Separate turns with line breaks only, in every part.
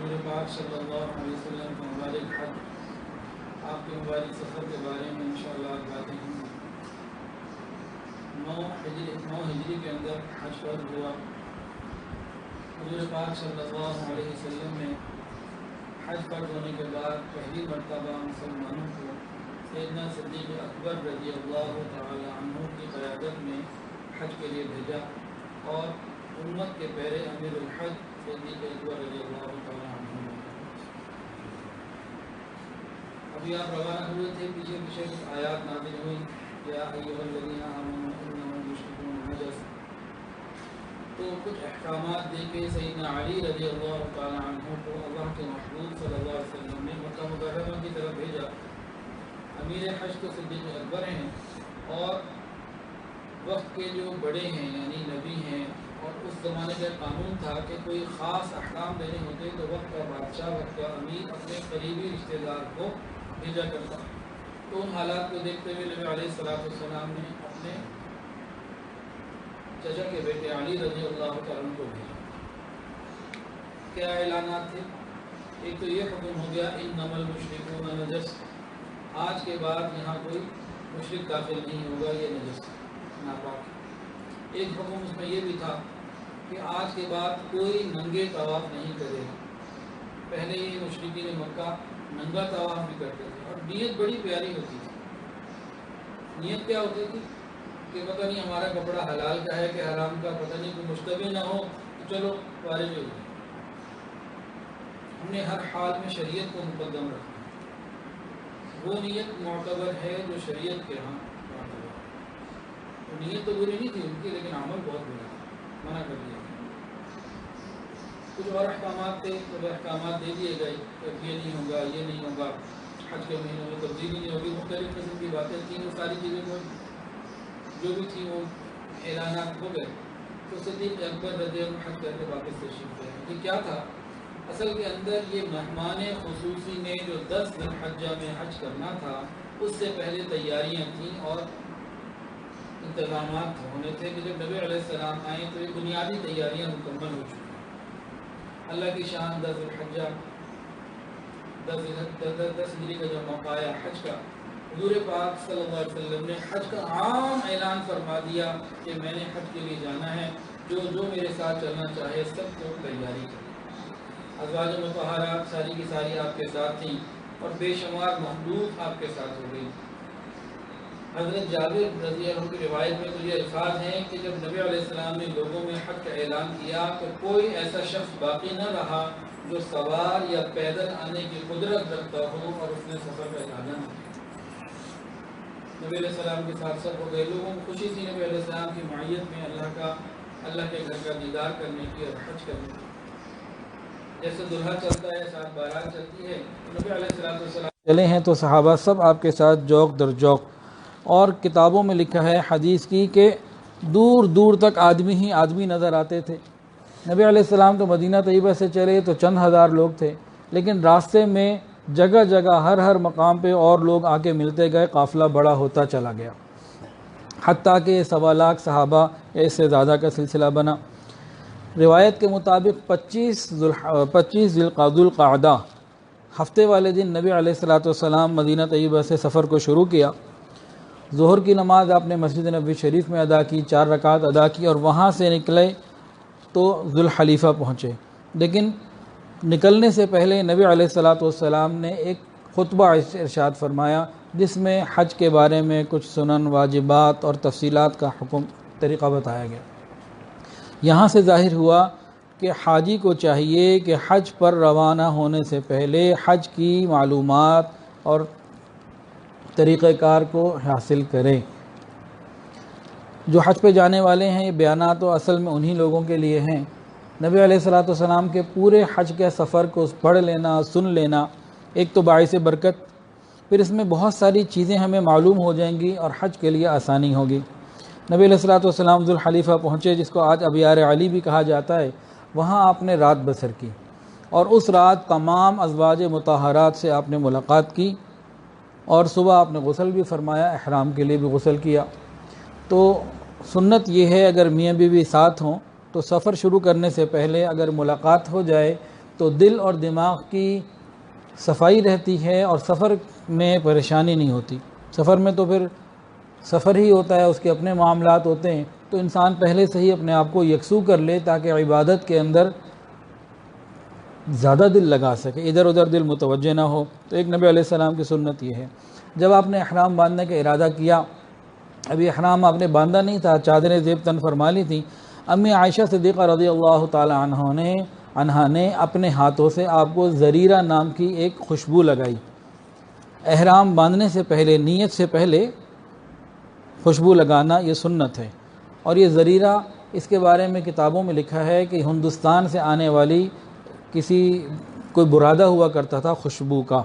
حضور پاک صلی اللہ علیہ وسلم کا مبارک حج، آپ کے مبارک سفر کے بارے میں انشاءاللہ آج باتیں ہوں گی۔ 9 ہجری کے اندر حج فرض ہوا۔ حضور پاک صلی اللہ علیہ وسلم نے حج فرض ہونے کے بعد پہلی مرتبہ مسلمانوں کو سیدنا صدیق اکبر رضی اللہ تعالی عنہ کی قیادت میں حج کے لیے بھیجا، اور امت کے پہلے امیر الحج صدیق اکبر رضی اللہ تعالی عنہ۔ ابھی آپ روانہ ہوئے تھے، پیچھے کچھ آیات نازل ہوئی، یا ایھا الذین آمنوا انما المشرکون نجس۔ تو کچھ احکامات دے کے سیدنا علی رضی اللہ تعالی عنہ کو اللہ کے محبوب صلی اللہ علیہ وسلم نے مکہ مکرمہ کی طرف بھیجا۔ امیر حج تو صدیق اکبر ہیں، اور وقت کے جو بڑے ہیں یعنی نبی ہیں، اور اس زمانے کا قانون تھا کہ کوئی خاص احکام دینے ہوتے تو وقت کا بادشاہ، وقت کا امیر اپنے قریبی رشتہ دار کو بھیجا کرتا۔ تو ان حالات کو دیکھتے ہوئے نبی علیہ السلام نے اپنے چچا کے بیٹے علی رضی اللہ تعالیٰ عنہ کو بھیجا۔ کیا اعلانات تھے؟ ایک تو یہ حکم ہو گیا انما المشرکون نجس، آج کے بعد یہاں کوئی مشرک داخل نہیں ہوگا، یہ نجس ناپاک۔ ایک حکم اس میں یہ بھی تھا کہ آج کے بعد کوئی ننگے طواف نہیں کرے گا۔ پہلے یہ مشرکین مکہ ننگا طواف بھی کرتے تھے، اور نیت بڑی پیاری ہوتی تھی۔ نیت کیا ہوتی تھی کہ پتہ نہیں ہمارا کپڑا حلال کا ہے کہ حرام کا، پتہ نہیں کوئی مشتبہ نہ ہو تو چلو وارد ہو گئے۔ ہم نے ہر حال میں شریعت کو مقدم رکھا۔ وہ نیت معتبر ہے جو شریعت کے ہاں معتبر ہے۔ تو نیت تو بری نہیں تھی ان کی، لیکن عمل بہت برا تھا، منع کر دیا۔ کچھ اور احکامات تھے، تو احکامات دے دیے گئے کہ یہ نہیں ہوگا، یہ نہیں ہوگا، حج کے مہینوں میں تبدیلی نہیں ہوگی، مختلف قسم کی باتیں تھیں۔ وہ ساری چیزیں جو بھی تھیں وہ اعلانات ہو گئے۔ تو صدیق اکبر رضی اللہ عنہ حج کر کے واپس تشریف لے آئے۔ یہ کیا تھا؟ اصل کے اندر یہ مہمان خصوصی نے جو 10 ذی الحجہ میں حج کرنا تھا، اس سے پہلے تیاریاں تھیں اور انتظامات ہونے تھے کہ جب نبی علیہ السلام آئیں تو یہ بنیادی تیاریاں مکمل ہو چکی۔ اللہ کی شان 10 ذی الحجہ، 10 ہجری کا جو موقع آیا حج کا، حضور پاک صلی اللہ علیہ وسلم نے حج کا عام اعلان فرما دیا کہ میں نے حج کے لیے جانا ہے، جو میرے ساتھ چلنا چاہے سب کو تیاری کرے۔ ازواج مطہرات ساری کی ساری آپ کے ساتھ تھیں، اور بے شمار محبوب آپ کے ساتھ ہو گئی۔ حضرت جابر رضی اللہ عنہ کی روایت میں تو یہ الفاظ ہیں کہ جب نبی علیہ السلام نے لوگوں میں حج کا اعلان کیا تو کوئی ایسا شخص باقی نہ رہا جو سوار یا پیدل آنے کی قدرت رکھتا ہو اور اس نے سفر کا ارادہ نہ کیا۔ نبی علیہ السلام کے ساتھ سب ہو گئے۔ لوگوں کو خوشی تھی نبی علیہ السلام کی معیت میں اللہ کے گھر کا دیدار کرنے کی اور حج کرنے کی۔ جیسے دلہا چلتا ہے، ساتھ بارات چلتی ہے، نبی علیہ السلام چلے ہیں تو صحابہ سب آپ کے ساتھ جوق در جوق۔ اور کتابوں میں لکھا ہے حدیث کی کہ دور دور تک آدمی ہی آدمی نظر آتے تھے۔ نبی علیہ السلام تو مدینہ طیبہ سے چلے تو چند ہزار لوگ تھے، لیکن راستے میں جگہ جگہ ہر مقام پہ اور لوگ آ کے ملتے گئے، قافلہ بڑا ہوتا چلا گیا، حتیٰ کہ 1.25 لاکھ صحابہ یا اس سے زیادہ کا سلسلہ بنا۔ روایت کے مطابق 25 ذی القعدہ ہفتے والے دن نبی علیہ السلام مدینہ طیبہ سے سفر کو شروع کیا۔ ظہر کی نماز آپ نے مسجد نبوی شریف میں ادا کی، 4 رکعت ادا کی، اور وہاں سے نکلے تو ذوالحلیفہ پہنچے۔ لیکن نکلنے سے پہلے نبی علیہ السلام نے ایک خطبہ ارشاد فرمایا جس میں حج کے بارے میں کچھ سنن، واجبات اور تفصیلات کا حکم طریقہ بتایا گیا۔ یہاں سے ظاہر ہوا کہ حاجی کو چاہیے کہ حج پر روانہ ہونے سے پہلے حج کی معلومات اور طریقہ کار کو حاصل کرے۔ جو حج پہ جانے والے ہیں، یہ بیانات تو اصل میں انہی لوگوں کے لیے ہیں۔ نبی علیہ السلام کے پورے حج کے سفر کو پڑھ لینا، سن لینا، ایک تو باعث برکت، پھر اس میں بہت ساری چیزیں ہمیں معلوم ہو جائیں گی اور حج کے لیے آسانی ہوگی۔ نبی علیہ السلام ذوالحلیفہ پہنچے، جس کو آج ابیار علی بھی کہا جاتا ہے۔ وہاں آپ نے رات بسر کی، اور اس رات تمام ازواج مطہرات سے آپ نے ملاقات کی، اور صبح آپ نے غسل بھی فرمایا، احرام کے لیے بھی غسل کیا۔ تو سنت یہ ہے اگر میاں بیوی ساتھ ہوں تو سفر شروع کرنے سے پہلے اگر ملاقات ہو جائے تو دل اور دماغ کی صفائی رہتی ہے اور سفر میں پریشانی نہیں ہوتی. سفر میں تو پھر سفر ہی ہوتا ہے، اس کے اپنے معاملات ہوتے ہیں، تو انسان پہلے سے ہی اپنے آپ کو یکسو کر لے تاکہ عبادت کے اندر زیادہ دل لگا سکے، ادھر ادھر دل متوجہ نہ ہو. تو ایک نبی علیہ السلام کی سنت یہ ہے. جب آپ نے احرام باندھنے کا ارادہ کیا، ابھی احرام آپ نے باندھا نہیں تھا، چادریں زیب تن فرما لی تھیں، امی عائشہ صدیقہ رضی اللہ تعالی عنہا نے اپنے ہاتھوں سے آپ کو زریرہ نام کی ایک خوشبو لگائی. احرام باندھنے سے پہلے، نیت سے پہلے خوشبو لگانا یہ سنت ہے. اور یہ زریرہ، اس کے بارے میں کتابوں میں لکھا ہے کہ ہندوستان سے آنے والی کوئی برادہ ہوا کرتا تھا خوشبو کا.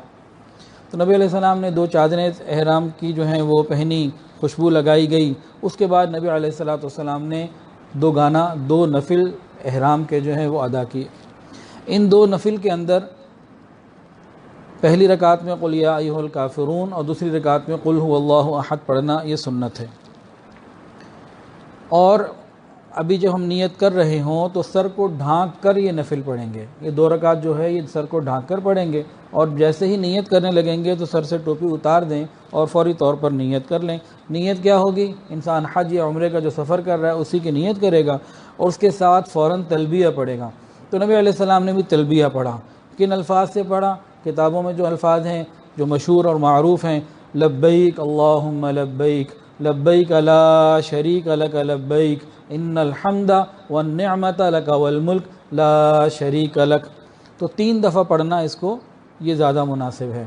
تو نبی علیہ السلام نے 2 چادریں احرام کی جو ہیں وہ پہنی، خوشبو لگائی گئی. اس کے بعد نبی علیہ السلام نے 2 نفل احرام کے جو ہیں وہ ادا کیے. ان 2 نفل کے اندر پہلی رکعت میں قل یا ایھا الکافرون اور دوسری رکعت میں قل ھو اللہ احد پڑھنا یہ سنت ہے. اور ابھی جب ہم نیت کر رہے ہوں تو سر کو ڈھانک کر یہ نفل پڑھیں گے. یہ 2 رکعت جو ہے یہ سر کو ڈھانک کر پڑھیں گے، اور جیسے ہی نیت کرنے لگیں گے تو سر سے ٹوپی اتار دیں اور فوری طور پر نیت کر لیں. نیت کیا ہوگی؟ انسان حج یا عمرے کا جو سفر کر رہا ہے اسی کی نیت کرے گا اور اس کے ساتھ فوراً تلبیہ پڑھے گا. تو نبی علیہ السلام نے بھی تلبیہ پڑھا. کن الفاظ سے پڑھا؟ کتابوں میں جو الفاظ ہیں جو مشہور اور معروف ہیں، لبیک اللہم لبیک، لبیک لا شریک لک لبیک، ان الحمد والنعمت لک والملک لا شریک لک. تو 3 دفعہ پڑھنا اس کو یہ زیادہ مناسب ہے.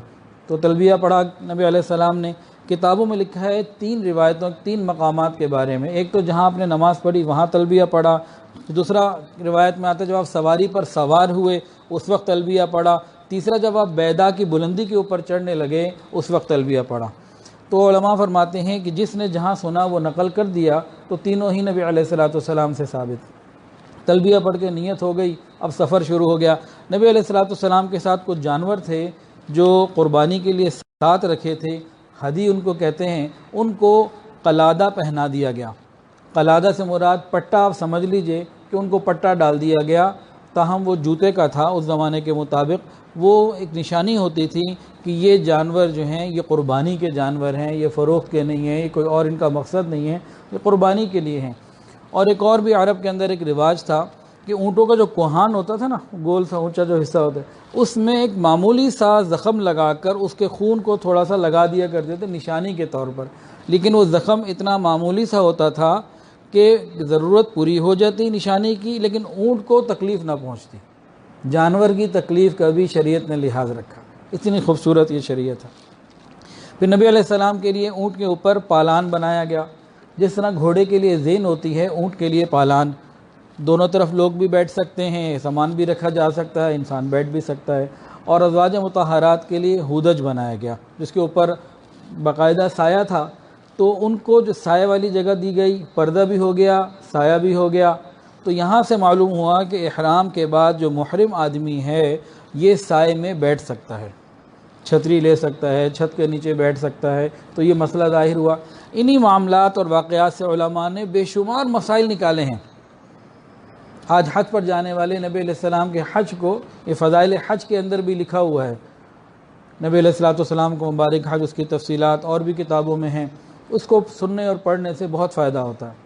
تو تلبیہ پڑھا نبی علیہ السلام نے. کتابوں میں لکھا ہے 3 روایتوں 3 مقامات کے بارے میں. ایک تو جہاں آپ نے نماز پڑھی وہاں تلبیہ پڑھا. دوسرا روایت میں آتا ہے جب آپ سواری پر سوار ہوئے اس وقت تلبیہ پڑھا. تیسرا جب آپ بیدا کی بلندی کے اوپر چڑھنے لگے اس وقت تلبیہ پڑھا. تو علماء فرماتے ہیں کہ جس نے جہاں سنا وہ نقل کر دیا، تو تینوں ہی نبی علیہ السلام سے ثابت. تلبیہ پڑھ کے نیت ہو گئی، اب سفر شروع ہو گیا. نبی علیہ السلام کے ساتھ کچھ جانور تھے جو قربانی کے لیے ساتھ رکھے تھے، ہدی ان کو کہتے ہیں. ان کو قلادہ پہنا دیا گیا. قلادہ سے مراد پٹا، آپ سمجھ لیجئے کہ ان کو پٹا ڈال دیا گیا. تاہم وہ جوتے کا تھا اس زمانے کے مطابق. وہ ایک نشانی ہوتی تھی کہ یہ جانور جو ہیں یہ قربانی کے جانور ہیں، یہ فروخت کے نہیں ہیں، یہ کوئی اور ان کا مقصد نہیں ہے، یہ قربانی کے لیے ہیں. اور ایک اور بھی عرب کے اندر ایک رواج تھا کہ اونٹوں کا جو کوہان ہوتا تھا نا، گول سا اونچا جو حصہ ہوتا ہے، اس میں ایک معمولی سا زخم لگا کر اس کے خون کو تھوڑا سا لگا دیا کرتے تھے نشانی کے طور پر. لیکن وہ زخم اتنا معمولی سا ہوتا تھا کہ ضرورت پوری ہو جاتی نشانی کی، لیکن اونٹ کو تکلیف نہ پہنچتی. جانور کی تکلیف کا بھی شریعت نے لحاظ رکھا. اتنی خوبصورت یہ شریعت ہے. پھر نبی علیہ السلام کے لیے اونٹ کے اوپر پالان بنایا گیا. جس طرح گھوڑے کے لیے زین ہوتی ہے، اونٹ کے لیے پالان. دونوں طرف لوگ بھی بیٹھ سکتے ہیں، سامان بھی رکھا جا سکتا ہے، انسان بیٹھ بھی سکتا ہے. اور ازواج مطہرات کے لیے ہودج بنایا گیا جس کے اوپر باقاعدہ سایہ تھا. تو ان کو جو سایہ والی جگہ دی گئی، پردہ بھی ہو گیا، سایہ بھی ہو گیا. تو یہاں سے معلوم ہوا کہ احرام کے بعد جو محرم آدمی ہے یہ سائے میں بیٹھ سکتا ہے، چھتری لے سکتا ہے، چھت کے نیچے بیٹھ سکتا ہے. تو یہ مسئلہ ظاہر ہوا. انہی معاملات اور واقعات سے علماء نے بے شمار مسائل نکالے ہیں. آج حج پر جانے والے نبی علیہ السلام کے حج کو، یہ فضائل حج کے اندر بھی لکھا ہوا ہے. نبی علیہ السلام کو مبارک حج، اس کی تفصیلات اور بھی کتابوں میں ہیں. اس کو سننے اور پڑھنے سے بہت فائدہ ہوتا ہے.